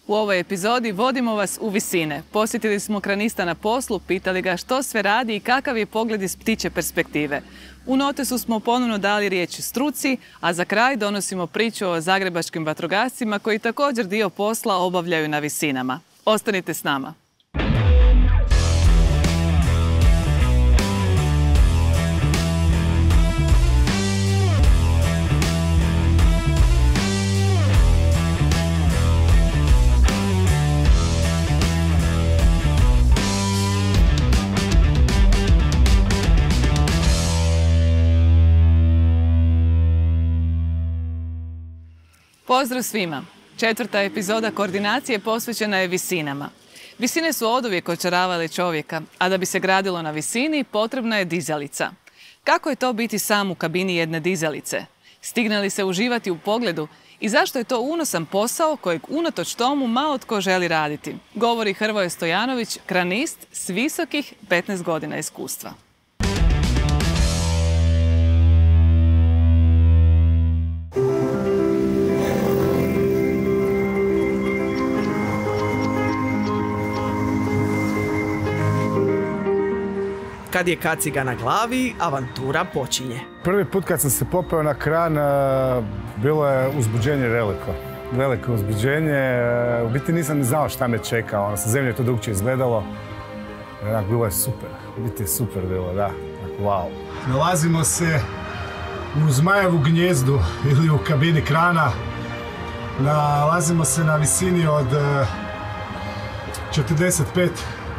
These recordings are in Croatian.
U ovoj epizodi vodimo vas u visine. Posjetili smo kranista na poslu, pitali ga što sve radi i kakav je pogled iz ptiče perspektive. U notesu smo ponovno dali riječ struci, a za kraj donosimo priču o zagrebačkim vatrogascima koji također dio posla obavljaju na visinama. Ostanite s nama. Pozdrav svima! 4. epizoda koordinacije posvećena je visinama. Visine su oduvijek očaravale čovjeka, a da bi se gradilo na visini potrebna je dizalica. Kako je to biti sam u kabini jedne dizalice? Stigne li se uživati u pogledu? I zašto je to unosan posao kojeg unatoč tomu malo tko želi raditi? Govori Hrvoje Stojanović, kranist s visokih 15 godina iskustva. Kad je kaciga na glavi, avantura počinje. Prvi put kad sam se popeo na kran, bilo je uzbuđenje veliko. Veliko uzbuđenje. U biti nisam ni znao šta me čeka. Sa zemlje je to drugčije izgledalo. Bilo je super. U biti je super bilo, da. Wow. Nalazimo se u Zmajevu gnjezdu ili u kabini krana. Nalazimo se na visini od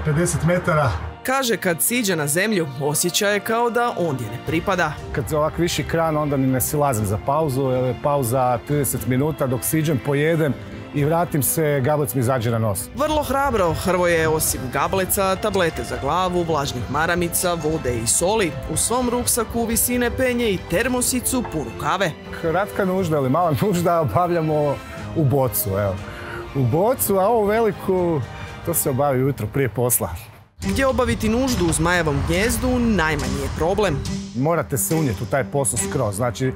45-50 metara. Kaže, kad siđe na zemlju, osjećaj je kao da ondje ne pripada. Kad se ovak viši kran, onda ni ne silazim za pauzu, jer je pauza 30 minuta, dok siđem, pojedem i vratim se, gablec mi izađe na nos. Vrlo hrabro, Hrvoje je osim gableca, tablete za glavu, vlažnih maramica, vode i soli, u svom ruksaku visine penje i termosicu punu kave. Kratka nužda ili mala nužda obavljamo u bocu, evo. U bocu, a ovu veliku, to se obavi ujutro prije posla. Gdje obaviti nuždu u Zmajevom gnjezdu najmanji je problem. Morate se unijeti u taj posao skroz. Znači,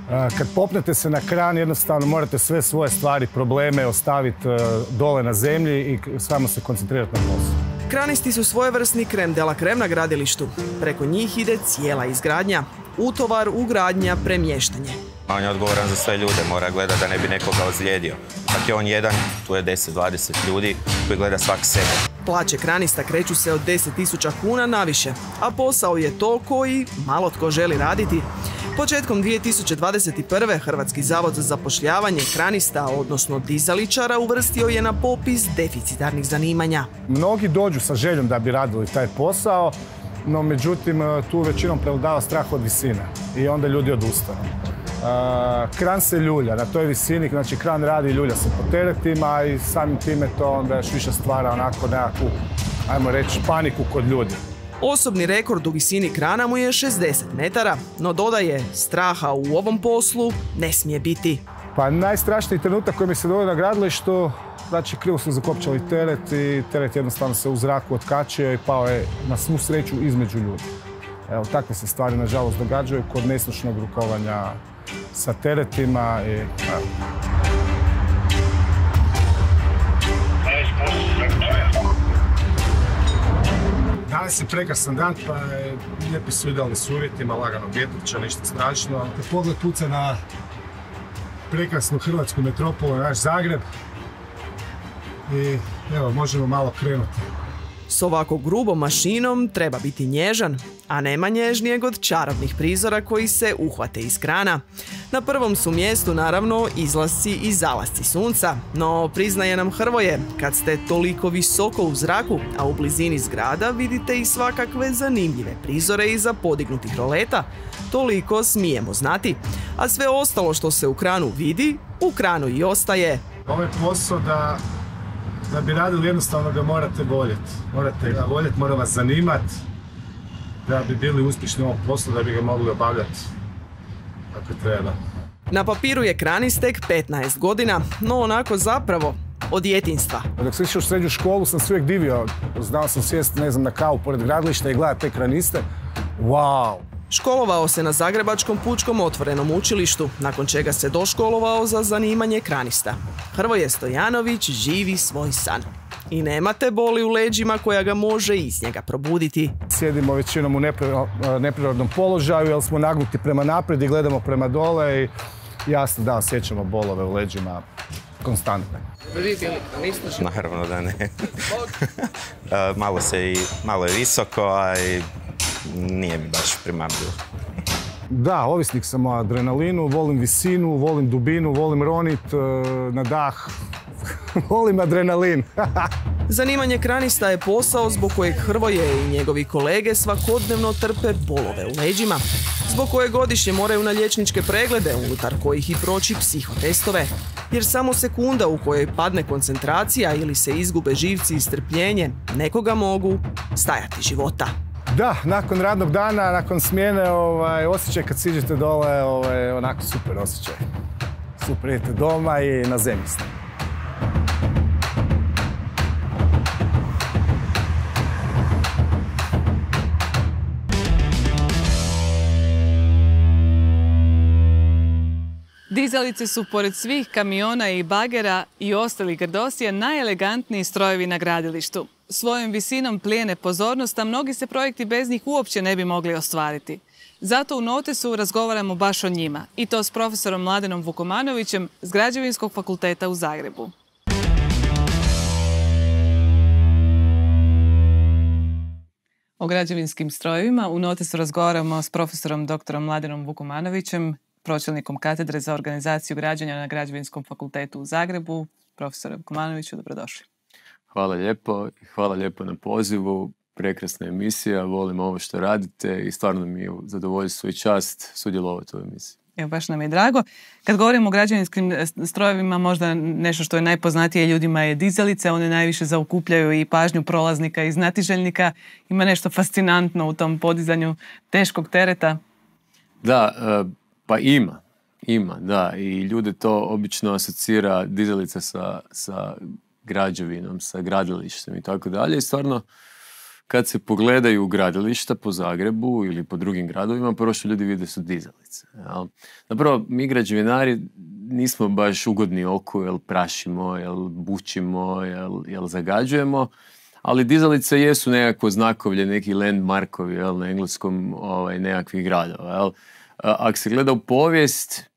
kad popnete se na kran, jednostavno morate sve svoje stvari, probleme ostaviti dole na zemlji i samo se koncentrirati na posao. Kranisti su svojevrsni krem de la krem na gradilištu. Preko njih ide cijela izgradnja. Utovar, ugradnja, premještanje. On je odgovoran za sve ljude, mora gledati da ne bi nekoga ozlijedio. Kad je on jedan, tu je 10-20 ljudi koji gleda svak sebe. Plaće kranista kreću se od 10.000 kuna naviše, a posao je to koji malo tko želi raditi. Početkom 2021. Hrvatski zavod za zapošljavanje kranista, odnosno dizaličara, uvrstio je na popis deficitarnih zanimanja. Mnogi dođu sa željom da bi radili taj posao, no međutim tu većinom prevladava strah od visine i onda ljudi odustanu. Kran se ljulja, na toj visini, znači kran radi i ljulja se po teretima i samim time to onda još više stvara onako nekakvu, ajmo reći, paniku kod ljudi. Osobni rekord u visini krana mu je 60 metara, no dodaje, straha u ovom poslu ne smije biti. Pa najstrašniji trenutak koji mi se dogodio na gradilištu, znači krivo smo zakopčali teret i teret jednostavno se u zraku otkačio i pao je na svu sreću između ljudi. Evo, takve se stvari nažalost događaju kod neslušnog rukovanja sa teretima i evo. Danas je prekrasan dan, pa lijepi su idealni s uvjetima, lagano vjetrića, ništa strašno. Kad pogled puca na prekrasnu hrvatsku metropolu, naš Zagreb, i evo, možemo malo krenuti. S ovako grubom mašinom treba biti nježan, a nema nježnijeg od čarobnih prizora koji se uhvate iz krana. Na prvom su mjestu naravno izlasci i zalasci sunca, no priznaje nam Hrvoje, kad ste toliko visoko u zraku, a u blizini zgrada vidite i svakakve zanimljive prizore iza podignutih roleta, toliko smijemo znati. A sve ostalo što se u kranu vidi, u kranu i ostaje. Ovo je posao da bi radili, jednostavno ga morate voljeti. Morate ga voljeti, mora vas zanimati da bi bili uspješni u ovom poslu, da bi ga mogli obavljati kako treba. Na papiru je kranist tek 15 godina, no onako zapravo od djetinjstva. Dok sam išao u srednju školu sam se uvijek divio. Znao sam sjesti, ne znam, na kavu pored gradilišta i gledati te kraniste. Wow! Školovao se na Zagrebačkom pučkom otvorenom učilištu, nakon čega se doškolovao za zanimanje kranista. Hrvoje Stojanović živi svoj san. I nema te boli u leđima koja ga može iz njega probuditi. Sjedimo većinom u neprirodnom položaju jer smo nagnuti prema naprijed i gledamo prema dole i jasno da osjećamo bolove u leđima konstantno. Vi bili kranista? Naravno da ne. Malo je visoko, a i nije mi baš primamljivo. Da, ovisnik sam o adrenalinu, volim visinu, volim dubinu, volim ronit na dah. Volim adrenalin. Zanimanje kranista je posao zbog kojeg Hrvoje i njegovi kolege svakodnevno trpe bolove u leđima, zbog kojeg godišnje moraju na liječničke preglede, unutar kojih i proći psihotestove. Jer samo sekunda u kojoj padne koncentracija ili se izgube živci i strpljenje nekoga mogu stajati života. Da, nakon radnog dana, nakon smjene, osjećaj kad siđete dole, onako super osjećaj. Super, idete doma i na zemlji ste. Dizalice su pored svih kamiona i bagera i ostalih grdosija najelegantniji strojevi na gradilištu. Svojom visinom plijene pozornost, a mnogi se projekti bez njih uopće ne bi mogli ostvariti. Zato u Notesu razgovaramo baš o njima, i to s profesorom Mladenom Vukomanovićem s Građevinskog fakulteta u Zagrebu. O građevinskim strojevima u Notesu razgovaramo s profesorom dr. Mladenom Vukomanovićem, pročelnikom katedre za organizaciju građenja na Građevinskom fakultetu u Zagrebu. Profesore Vukomanoviću, dobrodošli. Hvala lijepo i hvala lijepo na pozivu. Prekrasna emisija, volim ovo što radite i stvarno mi je zadovoljstvo i čast sudjelovati u ovoj emisiji. Evo, baš nam je drago. Kad govorimo o građevinskim strojevima, možda nešto što je najpoznatije ljudima je dizalice. One najviše zaokupljaju i pažnju prolaznika i znatiželjnika. Ima nešto fascinantno u tom podizanju teškog tereta. Da, pa ima, da. I ljude to obično asocira dizalica sa građevinom, sa gradilištem i tako dalje. I stvarno, kad se pogledaju gradilišta po Zagrebu ili po drugim gradovima, prvo što ljudi vide su dizalice. Zapravo, mi građevinari nismo baš ugodni oku, jel prašimo, jel bučimo, jel zagađujemo, ali dizalice jesu nekako znakovlje, neki landmarkovi, jel, na engleskom nekakvih gradova. Jel. Ako se gleda u povijest,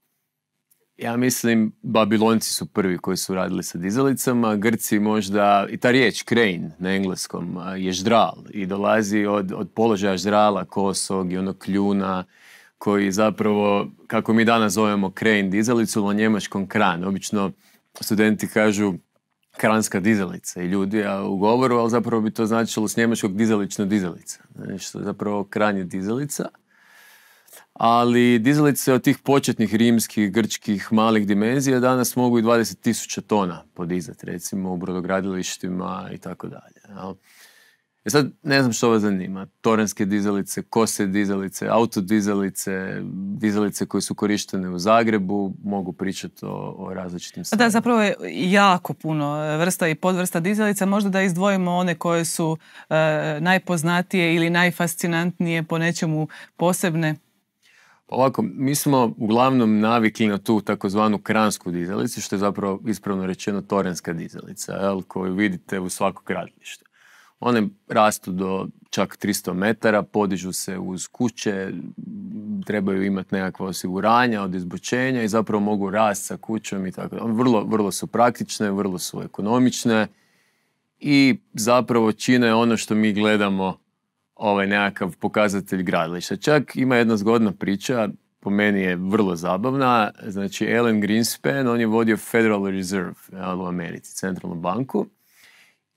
ja mislim, Babilonci su prvi koji su radili sa dizalicama, Grci možda, i ta riječ crane na engleskom je ždral i dolazi od položaja ždrala kosog i onog kljuna koji zapravo, kako mi danas zovemo crane dizalicu, na njemačkom kran. Obično studenti kažu kranska dizalica i ljudi u govoru, ali zapravo bi to značilo s njemačkog dizalična dizalica. Što je zapravo kran je dizalica. Ali dizalice od tih početnih rimskih, grčkih, malih dimenzija danas mogu i 20.000 tona podizati, recimo u brodogradilištima i tako dalje. Sad ne znam što vas zanima. Toranske dizalice, kose dizalice, autodizalice, dizalice koje su korištene u Zagrebu, mogu pričati o različitim stvarima. Da, zapravo je jako puno vrsta i podvrsta dizalica. Možda da izdvojimo one koje su najpoznatije ili najfascinantnije po nečemu posebne. Ovako, mi smo uglavnom navikli na tu takozvanu kransku dizalicu, što je zapravo ispravno rečeno toranska dizalica, koju vidite u svakog gradilištu. One rastu do čak 300 metara, podižu se uz kuće, trebaju imati nekakva osiguranja od izbučenja i zapravo mogu rasti sa kućom i tako. Vrlo su praktične, vrlo su ekonomične i zapravo čine ono što mi gledamo nekakav pokazatelj gradilišta. Čak ima jedna zgodna priča, po meni je vrlo zabavna. Znači, Alan Greenspan, on je vodio Federal Reserve u Americi, centralnu banku,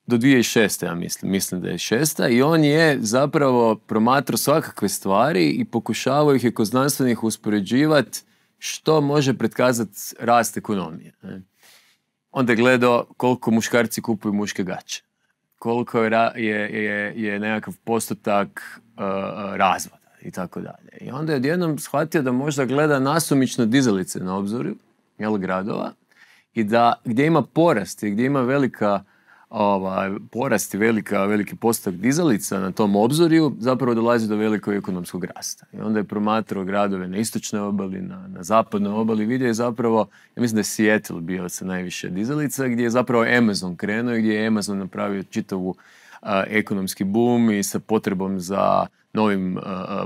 do 2006. ja mislim da je 6. I on je zapravo promatrao svakakve stvari i pokušavao ih kod znanstvenih uspoređivati što može pretkazati rast ekonomije. Onda je gledao koliko muškarci kupuju muške gaće, koliko je nekakav postotak razvoda i tako dalje. I onda je odjednom shvatio da možda gleda nasumično dizalice na obzoru gradova i da gdje ima porast i gdje ima velika porasti veliki postotak dizalica na tom obzorju, zapravo dolazi do velikog ekonomskog rasta. I onda je promatrao gradove na istočnoj obali, na zapadnoj obali, vidio je zapravo, ja mislim da je Seattle bio sa najviše dizalica, gdje je zapravo Amazon krenuo i gdje je Amazon napravio čitavu ekonomski boom i sa potrebom za novim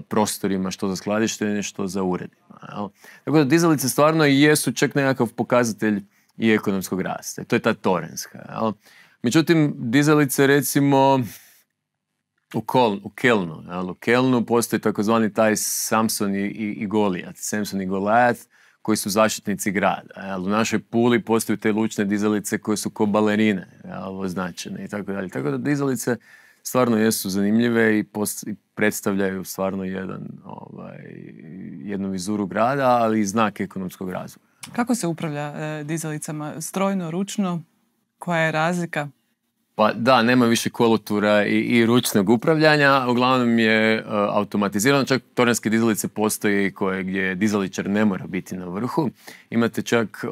prostorima, što za skladištenje, što za uredima. Jel? Tako da dizalice stvarno i jesu čak nekakav pokazatelj i ekonomskog rasta. To je ta torenska. Jel? Međutim, dizalice recimo u Kelnu. Jel? U Kelnu postoji takozvani taj Samson i Golijat. Samson i Golijat koji su zaštitnici grada. Jel? U našoj Puli postoje te lučne dizalice koje su ko balerine, jel? Označene i tako dalje. Tako da dizalice stvarno jesu zanimljive i predstavljaju stvarno jednu vizuru grada, ali i znak ekonomskog razvoja. Kako se upravlja dizalicama? Strojno, ručno? Koja je razlika? Pa da, nema više kolotura i ručnog upravljanja, uglavnom je automatizirano, čak toranske dizalice postoje gdje dizaličar ne mora biti na vrhu. Imate čak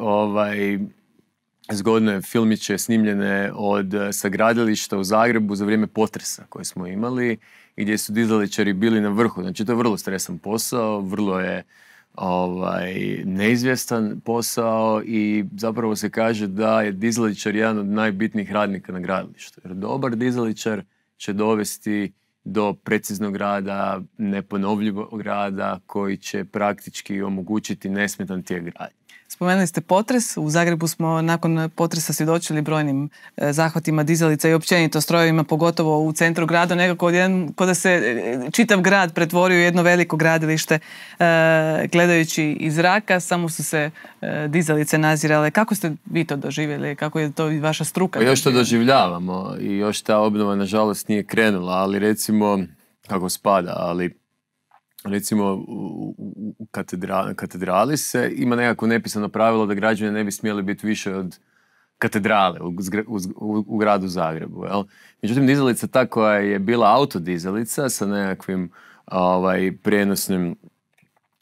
zgodne filmiće snimljene sa gradilišta u Zagrebu za vrijeme potresa koje smo imali, gdje su dizaličari bili na vrhu. Znači to je vrlo stresan posao, vrlo je neizvjestan posao i zapravo se kaže da je dizaličar jedan od najbitnijih radnika na gradilištu. Jer dobar dizaličar će dovesti do preciznog rada, neponovljivog rada koji će praktički omogućiti nesmetan tijek gradnje. Spomenuli ste potres. U Zagrebu smo nakon potresa svjedočili brojnim zahvatima dizalica i općenito strojevima, pogotovo u centru grada, nekako kao da se čitav grad pretvorio u jedno veliko gradilište. Gledajući iz zraka, samo su se dizalice nazirale. Kako ste vi to doživjeli? Kako je to i vaša struka? Pa još to doživljavamo i još ta obnova nažalost nije krenula, ali recimo, kako spada, ali recimo u katedrali se ima nekako nepisano pravilo da građani ne bi smjeli biti više od katedrale u gradu Zagrebu. Jel? Međutim, dizalica ta koja je bila autodizalica sa nekakvim prijenosnim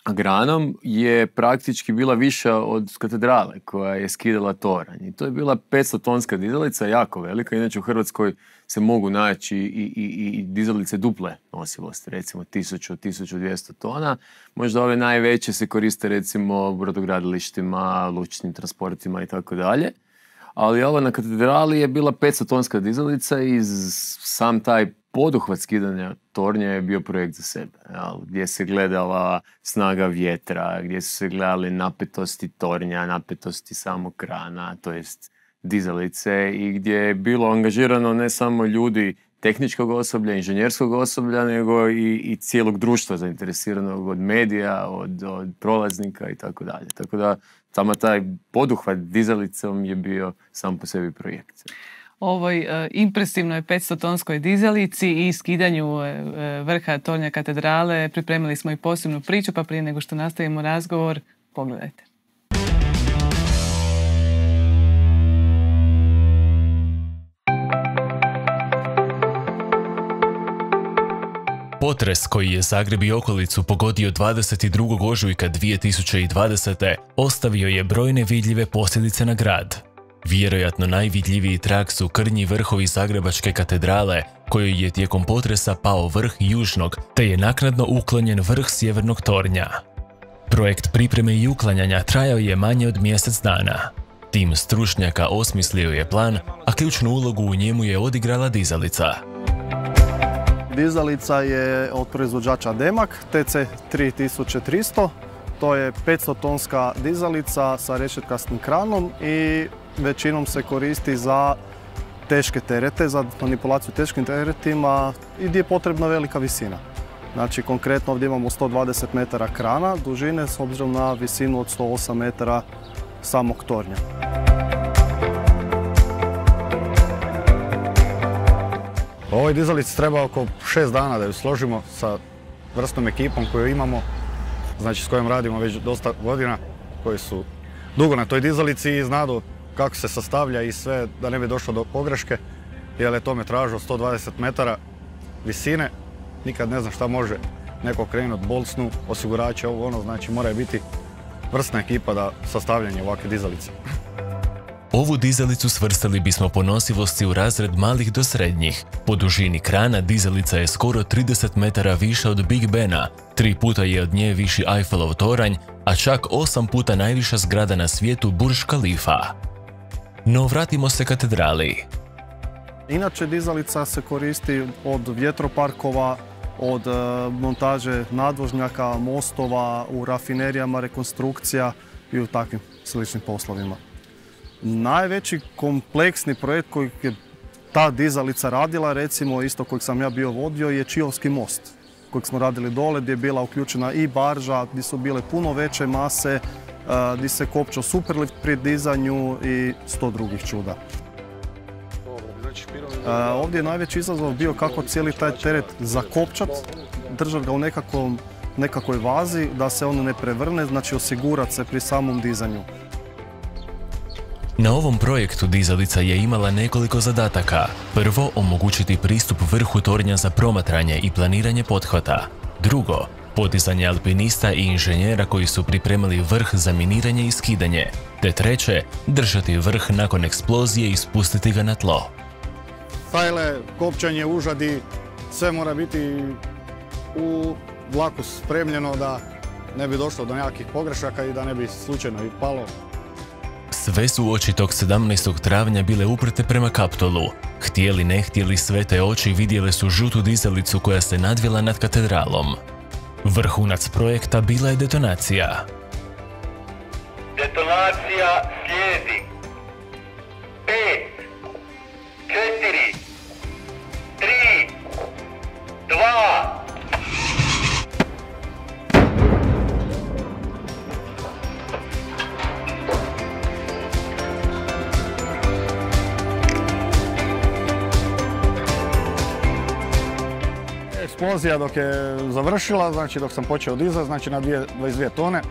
granom je praktički bila viša od katedrale koja je skidala toranj. I to je bila 500-tonska dizalica, jako velika. Inače u Hrvatskoj se mogu naći i dizalice duple nosivosti, recimo 1000-1200 tona. Možda ove najveće se koriste recimo u brodogradilištima, lučnim transportima i tako dalje. Ali ova na katedrali je bila 500-tonska dizalica i sam taj poduhvat skidanja tornja je bio projekt za sebe. Jel? Gdje se gledala snaga vjetra, gdje su se gledali napetosti tornja, napetosti samog krana, to jest dizalice, i gdje je bilo angažirano ne samo ljudi tehničkog osoblja, inženjerskog osoblja, nego i cijelog društva zainteresiranog, od medija, od prolaznika i tako dalje. Tako da tamo taj poduhvat dizalicom je bio sam po sebi projekt. Ovoj impresivnoj 500-tonskoj dizalici i skidanju vrha tornja katedrale pripremili smo i posebnu priču, pa prije nego što nastavimo razgovor, pogledajte. Potres koji je Zagreb i okolicu pogodio 22. ožujka 2020. ostavio je brojne vidljive posljedice na grad. Vjerojatno najvidljiviji trag su krnji vrhovi Zagrebačke katedrale, kojoj je tijekom potresa pao vrh južnog, te je naknadno uklonjen vrh sjevernog tornja. Projekt pripreme i uklanjanja trajao je manje od mjesec dana. Tim stručnjaka osmislio je plan, a ključnu ulogu u njemu je odigrala dizalica. Dizalica je od proizvođača Demak, TC 3300. To je 500-tonska dizalica sa rešetkastim kranom i većinom se koristi za teške terete, za manipulaciju teškim teretima i gdje je potrebna velika visina. Znači konkretno ovdje imamo 120 metara krana dužine s obzirom na visinu od 108 metara samog tornja. Ovoj dizalici treba oko 6 dana da ju složimo sa vrsnom ekipom koju imamo, znači s kojom radimo već dosta godina, koji su dugo na toj dizalici i znadu kako se sastavlja i sve, da ne bi došlo do pogreške, jer je to metraža od 120 metara visine. Nikad ne znam šta može neko krenuti, bolcnu, osigurače, ovo ono, znači mora biti vrsna ekipa da sastavljanje ovakve dizalice. Ovu dizalicu svrstali bismo po nosivosti u razred malih do srednjih. Po dužini krana dizalica je skoro 30 metara viša od Big Bena, 3 puta je od nje viši Eiffelov toranj, a čak 8 puta najviša zgrada na svijetu Burj Khalifa. No vratimo se katedrali. Inače, dizalica se koristi od vjetroparkova, od montaže nadvožnjaka, mostova, u rafinerijama, rekonstrukcija i u takvim sličnim poslovima. Najveći kompleksni projekt koji je ta dizalica radila, recimo isto kojeg sam ja bio vodio, je Čiovski most kojeg smo radili dole, gdje je bila uključena i barža, gdje su bile puno veće mase, gdje se kopčao superlift pri dizanju i 100 drugih čuda. Ovdje je najveći izazov bio kako cijeli taj teret zakopčat, držati ga u nekakvoj vazi, da se on ne prevrne, znači osigurati se pri samom dizanju. Na ovom projektu dizalica je imala nekoliko zadataka. Prvo, omogućiti pristup vrhu tornja za promatranje i planiranje pothvata. Drugo, podizanje alpinista i inženjera koji su pripremili vrh za miniranje i skidanje. Te treće, držati vrh nakon eksplozije i spustiti ga na tlo. Sajle, kopčanje, užadi, sve mora biti u vlaku spremljeno da ne bi došlo do nekakvih pogrešaka i da ne bi slučajno i palo. Sve su oči tog 17. travnja bile uprte prema Kaptolu. Htjeli ne htjeli, sve te oči vidjele su žutu dizalicu koja se nadvila nad katedralom. Vrhunac projekta bila je detonacija. Detonacija slijedi. 5, 4, 3, 2... Eksplozija dok je završila, znači dok sam počeo dizati, znači na 22 tone,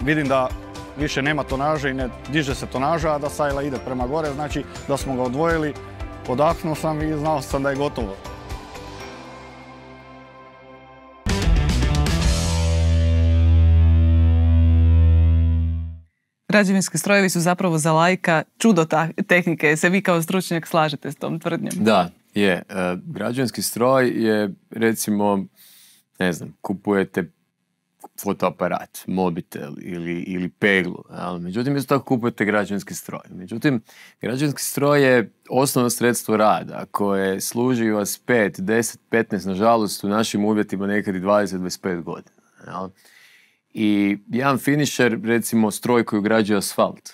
vidim da više nema tonaže i ne diže se tonaža, a da sajla ide prema gore, znači da smo ga odvojili, odahnuo sam i znao sam da je gotovo. Građevinski strojevi su zapravo za laika čudo tehnike. Se vi kao stručnjak slažete s tom tvrdnjom? Da, je. Građevinski stroj je, recimo, ne znam, kupujete fotoaparat, mobitel ili peglu. Međutim, isto tako kupujete građevinski stroj. Međutim, građevinski stroj je osnovno sredstvo rada koje služi vas 5, 10, 15, nažalost, u našim uvjetima nekad i 20-25 godina. I jedan finisher, recimo stroj koji ugrađuje asfalt,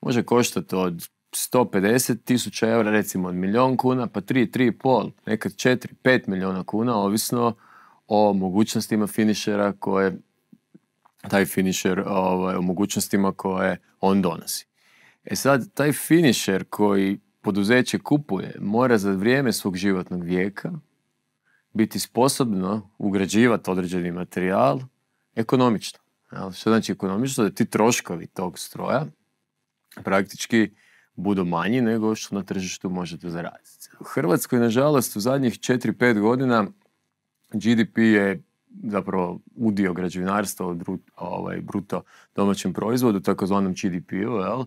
može koštati od 150.000 eura, recimo od 1.000.000 kuna, pa 3,5, nekad 4, 5 milijuna kuna, ovisno o mogućnostima finishera koje taj finisher, o mogućnostima koje on donosi. E sad, taj finisher koji poduzeće kupuje mora za vrijeme svog životnog vijeka biti sposobno ugrađivati određeni materijal ekonomično. Što znači ekonomično? Da ti troškovi tog stroja praktički budu manji nego što na tržištu možete zaraditi. U Hrvatskoj, nažalost, u zadnjih 4-5 godina GDP je zapravo udio građevinarstva od bruto domaćem proizvodu, takozvanom GDP-u,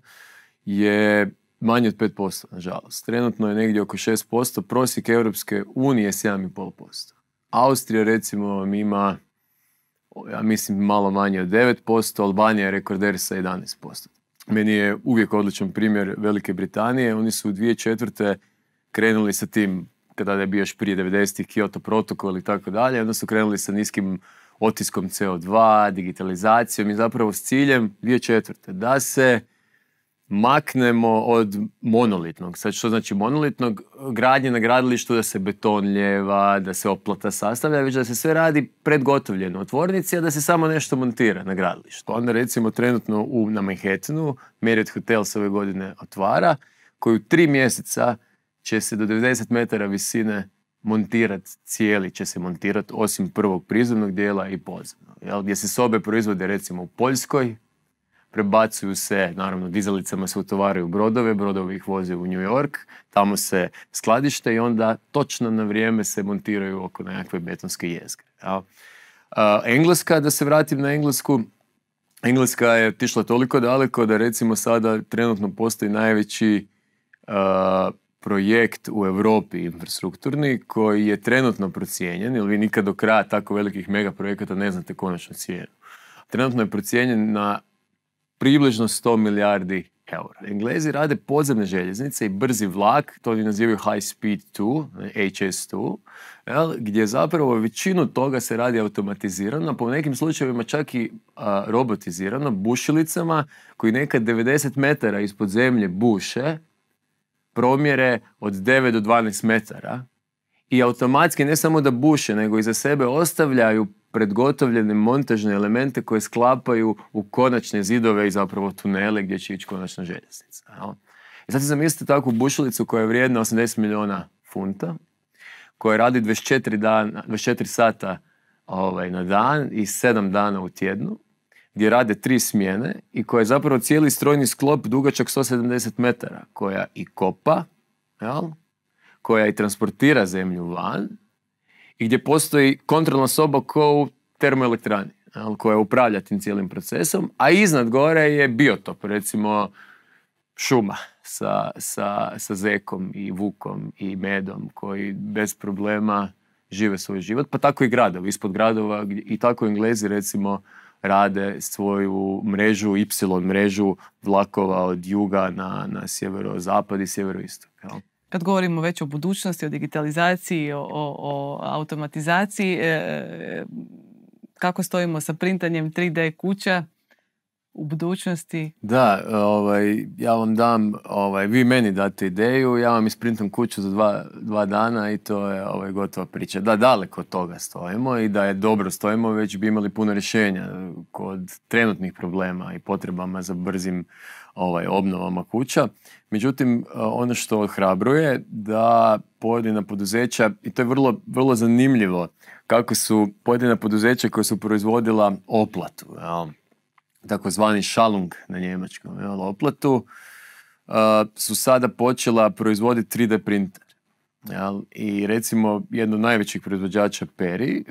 je manje od 5%, nažalost. Trenutno je negdje oko 6%, prosjek Europske unije je 7,5%. Austrija, recimo, ima, ja mislim, malo manje od 9%, Albanija je rekorder sa 11%. Meni je uvijek odličan primjer Velike Britanije. Oni su u 2004. krenuli sa tim, kada je bio još prije 90-ih Kyoto protokol i tako dalje, onda su krenuli sa niskim otiskom CO2, digitalizacijom i zapravo s ciljem 2004. da se maknemo od monolitnog. Sad što znači monolitnog? Gradnje na gradilištu, da se beton lijeva, da se oplata sastavlja, već da se sve radi predgotovljeno u tvornici, a da se samo nešto montira na gradilištu. Onda recimo trenutno na Manhattanu Marriott Hotel se ove godine otvara, koji u 3 mjeseca će se do 90 metara visine montirati, cijeli će se montirati, osim prvog prizemnog dijela i podzemnog. Gdje se sobe proizvode recimo u Poljskoj, prebacuju se, naravno dizalicama se utovaraju brodove, brodovi ih voze u New York, tamo se skladište i onda točno na vrijeme se montiraju oko nekakve betonske jezgre. Engleska, da se vratim na Englesku, Engleska je otišla toliko daleko da recimo sada trenutno postoji najveći projekt u Europi infrastrukturni koji je trenutno procijenjen, jer vi nikad do kraja tako velikih megaprojekata ne znate konačnu cijenu. Trenutno je procijenjen na približno 100 milijardi eura. Englezi rade podzemne željeznice i brzi vlak, to oni nazivaju High Speed 2, HS2, gdje zapravo većinu toga se radi automatizirano, po nekim slučajevima čak i robotizirano, bušilicama koji nekad 90 metara ispod zemlje buše, promjere od 9 do 12 metara i automatski ne samo da buše, nego iza sebe ostavljaju predgotovljene montažne elemente koje sklapaju u konačne zidove i zapravo tunele gdje će ići konačna željeznica. I sad si zamislite takvu bušilicu koja je vrijedna 80 milijuna funta, koja radi 24 sata na dan i 7 dana u tjednu, gdje rade 3 smjene i koja je zapravo cijeli strojni sklop dugačak 170 metara, koja i kopa, koja i transportira zemlju van i gdje postoji kontrolna soba kao u termoelektrani, koja upravlja tim cijelim procesom, a iznad gore je biotop, recimo šuma sa zekom i vukom i medom koji bez problema žive svoj život, pa tako i gradovi, ispod gradova i tako Englezi recimo rade svoju mrežu, Y mrežu vlakova od juga na sjeverozapad i sjeveroistok. Kad govorimo već o budućnosti, o digitalizaciji, o automatizaciji, kako stojimo sa printanjem 3D kuća u budućnosti? Da, ja vam dam, vi meni date ideju, ja vam isprintam kuću za 2 dana i to je gotova priča. Da, daleko od toga stojimo i da je dobro stojimo, već bi imali puno rješenja kod trenutnih problema i potrebama za brzim obnovama kuća. Međutim, ono što ohrabruje da pojedina poduzeća, i to je vrlo, vrlo zanimljivo, kako su pojedina poduzeća koja su proizvodila oplatu, takozvani šalung na njemačkom, oplatu, su sada počela proizvoditi 3D printer. I recimo jedno od najvećih proizvođača peri,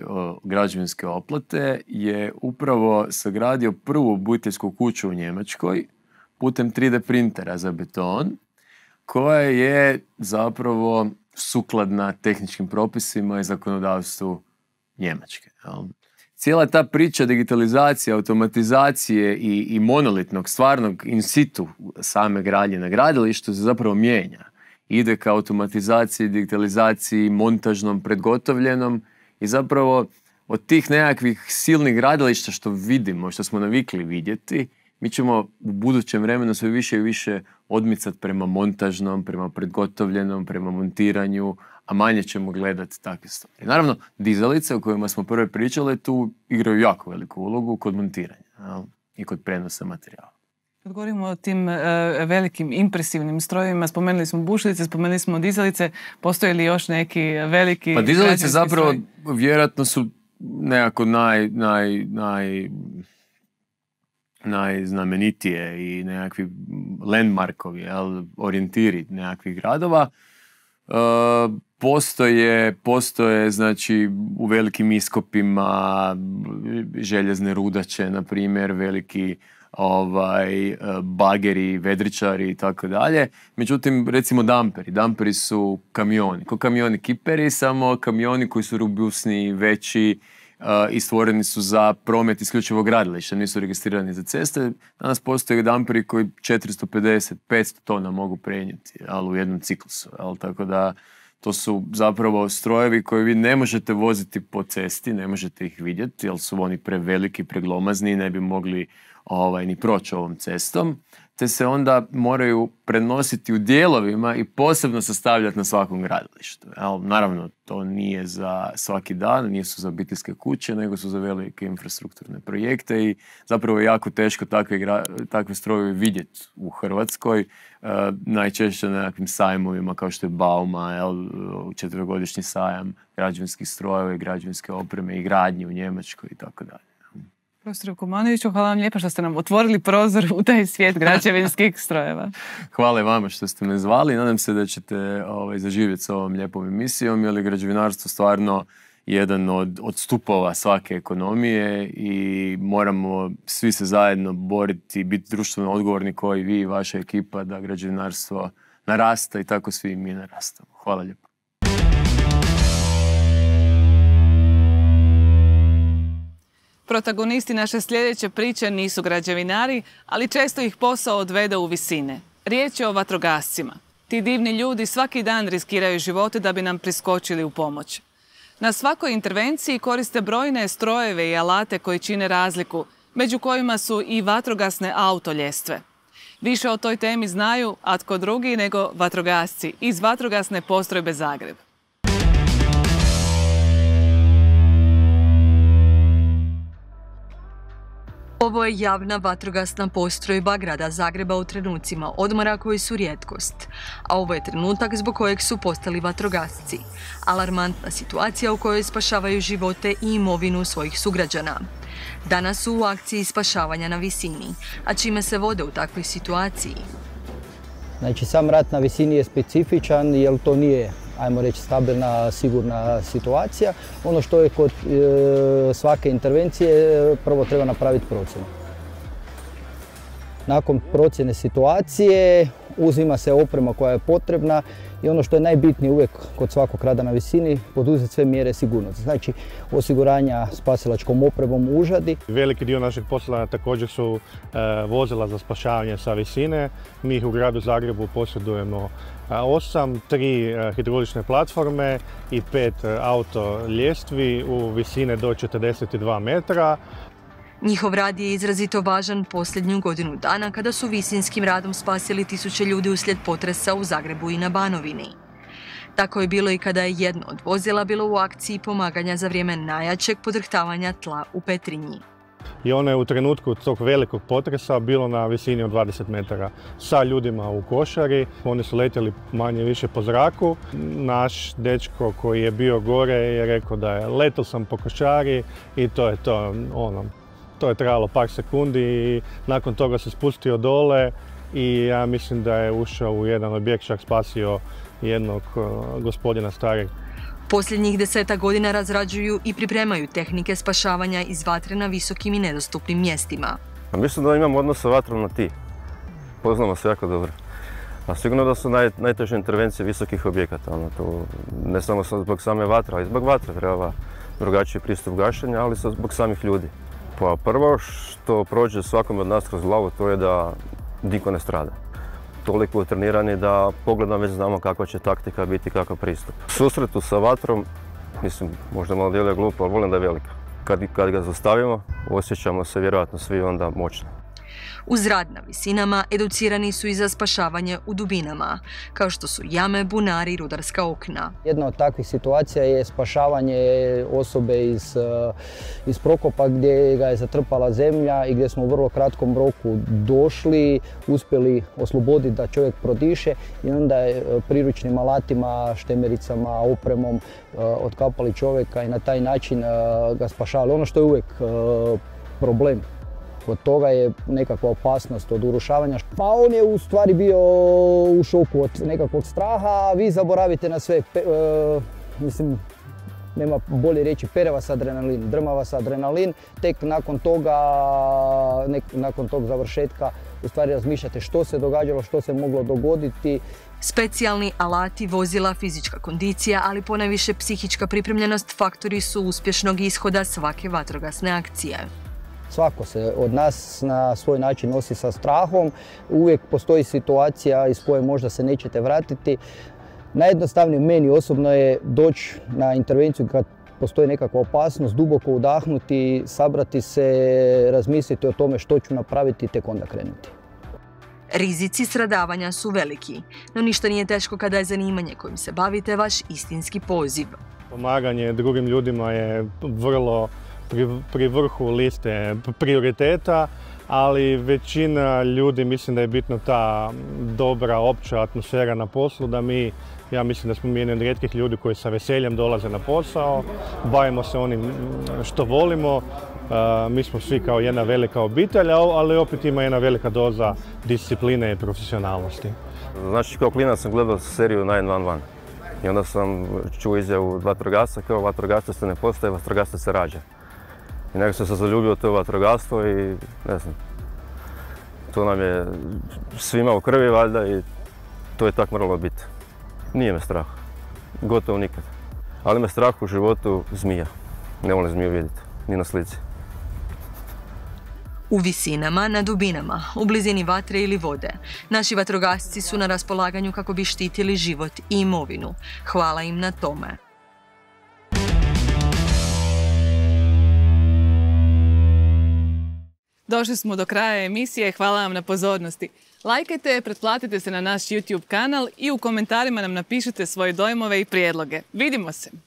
građevinske oplate, je upravo sagradio prvu obiteljsku kuću u Njemačkoj putem 3D printera za beton, koja je zapravo sukladna tehničkim propisima i zakonodavstvu Njemačke. Cijela ta priča digitalizacije, automatizacije i monolitnog, stvarnog in situ same gradnje na gradilištu se zapravo mijenja. Ide ka automatizaciji, digitalizaciji, montažnom, predgotovljenom i zapravo od tih nekakvih silnih gradilišta što vidimo, što smo navikli vidjeti, mi ćemo u budućem vremenu sve više i više odmicati prema montažnom, prema predgotovljenom, prema montiranju, a manje ćemo gledati takve stvari. Naravno, dizalice o kojima smo prvo pričali tu igraju jako veliku ulogu kod montiranja i kod prenosa materijala. Kad govorimo o tim velikim impresivnim strojevima, spomenuli smo bušilice, spomenuli smo dizalice, postoje li još neki veliki... Pa dizalice zapravo vjerojatno su nekako najznamenitije i nekakvi landmarkovi, orijentiri nekakvih gradova. Postoje znači u velikim iskopima željezne rudače, na primjer, veliki bageri, vedričari i tako dalje. Međutim, recimo damperi. Damperi su kamioni. Ko kamioni kiperi, samo kamioni koji su robusniji, veći i stvoreni su za promet isključivo gradilišta, nisu registrirani za ceste. Danas postoje damperi koji 450-500 tona mogu prenijeti, ali u jednom ciklusu. Tako da to su zapravo strojevi koje vi ne možete voziti po cesti, ne možete ih vidjeti, jer su oni preveliki, preglomazni i ne bi mogli ni proći ovom cestom, te se onda moraju prenositi u dijelovima i posebno sastavljati na svakom gradilištu. Naravno, to nije za svaki dan, nisu za obiteljske kuće, nego su za velike infrastrukturne projekte i zapravo je jako teško takve strojeve vidjeti u Hrvatskoj, najčešće na nekakvim sajmovima kao što je Bauma, 4-godišnji sajam građevinskih strojeva i građevinske opreme i gradnje u Njemačkoj i tako dalje. Profesor Komanoviću, hvala vam lijepa što ste nam otvorili prozor u taj svijet građevinskih strojeva. Hvala i vama što ste me zvali. Nadam se da ćete zaživjeti s ovom lijepom emisijom, jer građevinarstvo stvarno jedan od stupova svake ekonomije i moramo svi se zajedno boriti, biti društveno odgovorni kao i vi i vaša ekipa da građevinarstvo narasta i tako svi mi narastamo. Hvala lijepo. Protagonisti naše sljedeće priče nisu građevinari, ali često ih posao odvede u visine. Riječ je o vatrogascima. Ti divni ljudi svaki dan riskiraju živote da bi nam priskočili u pomoć. Na svakoj intervenciji koriste brojne strojeve i alate koji čine razliku, među kojima su i vatrogasne autoljestve. Više o toj temi znaju, a tko drugi nego vatrogasci iz Vatrogasne postrojbe Zagreb. Ovo je javna vatrogasna postrojba grada Zagreba u trenucima odmora koji su rijetkost. A ovo je trenutak zbog kojeg su postali vatrogasci. Alarmantna situacija u kojoj spašavaju živote i imovinu svojih sugrađana. Danas su u akciji spašavanja na visini. A čime se vode u takvoj situaciji? Znači, sam rad na visini je specifičan jer to nije, ajmo reći, stabilna, sigurna situacija. Ono što je kod svake intervencije, prvo treba napraviti procjenu. Nakon procjene situacije uzima se oprema koja je potrebna i ono što je najbitnije uvijek kod svakog rada na visini, poduzeti sve mjere sigurnosti. Znači, osiguranja spasilačkom opremom užadi. Veliki dio našeg posla također su vozila za spašavanje sa visine. Mi ih u gradu Zagrebu posjedujemo 8, 3 hidraulične platforme i 5 auto ljestvi u visine do 42 metra. Njihov rad je izrazito važan posljednju godinu dana kada su visinskim radom spasili tisuće ljudi uslijed potresa u Zagrebu i na Banovini. Tako je bilo i kada je jedno od vozila bilo u akciji pomaganja za vrijeme najjačeg podrhtavanja tla u Petrinji. I ono je u trenutku tog velikog potresa bilo na visini od 20 metara sa ljudima u košari. Oni su letjeli manje više po zraku. Naš dečko koji je bio gore je rekao da je letio sam po košari i to je to. To je trajalo par sekundi i nakon toga se spustio dole i ja mislim da je ušao u jedan objekt, čak spasio jednog gospodina starijeg. Posljednjih 10 godina razrađuju i pripremaju tehnike spašavanja iz vatre na visokim i nedostupnim mjestima. Mislim da imamo odnos sa vatrom na ti. Poznamo se jako dobro. A sigurno da su najteže intervencije visokih objekata. To ne samo zbog same vatre, ali i zbog vatre treba drugačiji pristup gašenja, ali zbog samih ljudi. Pa prvo što prođe svakom od nas kroz glavu to je da niko ne strada. Toliko trenirani da pogledom već znamo kakva će taktika biti, kakav pristup. U susretu sa vatrom, mislim, možda malo djeluje glupo, ali volim da je velika. Kad ga zaustavimo, osjećamo se vjerojatno svi onda moćno. Uz rad na visinama educirani su i za spašavanje u dubinama, kao što su jame, bunari i rudarska okna. Jedna od takvih situacija je spašavanje osobe iz prokopa gdje ga je zatrpala zemlja i gdje smo u vrlo kratkom roku došli, uspjeli osloboditi da čovjek prodiše i onda je priručnim alatima, štemericama, opremom otkapali čovjeka i na taj način ga spašavali. Ono što je uvijek problem. Od toga je nekakva opasnost od urušavanja. Pa on je u stvari bio u šoku od nekakvog straha, a vi zaboravite na sve. Mislim, nema bolje reći, pere vas adrenalin, drma vas adrenalin. Tek nakon tog završetka u stvari razmišljate što se događalo, što se moglo dogoditi. Specijalni alati, vozila, fizička kondicija, ali ponajviše psihička pripremljenost faktori su uspješnog ishoda svake vatrogasne akcije. Svako se od nas na svoj način nosi sa strahom. Uvijek postoji situacija iz koje možda se nećete vratiti. Najjednostavnije meni osobno je doći na intervenciju kad postoji nekakva opasnost, duboko udahnuti, sabrati se, razmisliti o tome što ću napraviti, tek onda krenuti. Rizici stradavanja su veliki, no ništa nije teško kada je zanimanje kojim se bavite vaš istinski poziv. Pomaganje drugim ljudima je vrlo pri vrhu liste prioriteta, ali većina ljudi mislim da je bitno ta dobra opća atmosfera na poslu, ja mislim da smo mi jedni od rijetkih ljudi koji sa veseljem dolaze na posao, bavimo se onim što volimo, mi smo svi kao jedna velika obitelj, ali opet ima jedna velika doza discipline i profesionalnosti. Znači, kao klinac sam gledao seriju 911 I onda sam čuo izjavu vatrogasca, kao vatrogasca se ne postaje, vatrogasca se rađa. I nekako sam se zaljubio u to vatrogastvo i ne znam, to nam je svima u krvi valjda i to je tako moralo biti. Nije me strah, gotovo nikad. Ali me strah u životu zmija. Ne volim zmiju vidjeti, ni na slici. U visinama, na dubinama, u blizini vatre ili vode, naši vatrogasci su na raspolaganju kako bi štitili život i imovinu. Hvala im na tome. Došli smo do kraja emisije, hvala vam na pozornosti. Lajkajte, pretplatite se na naš YouTube kanal i u komentarima nam napišite svoje dojmove i prijedloge. Vidimo se!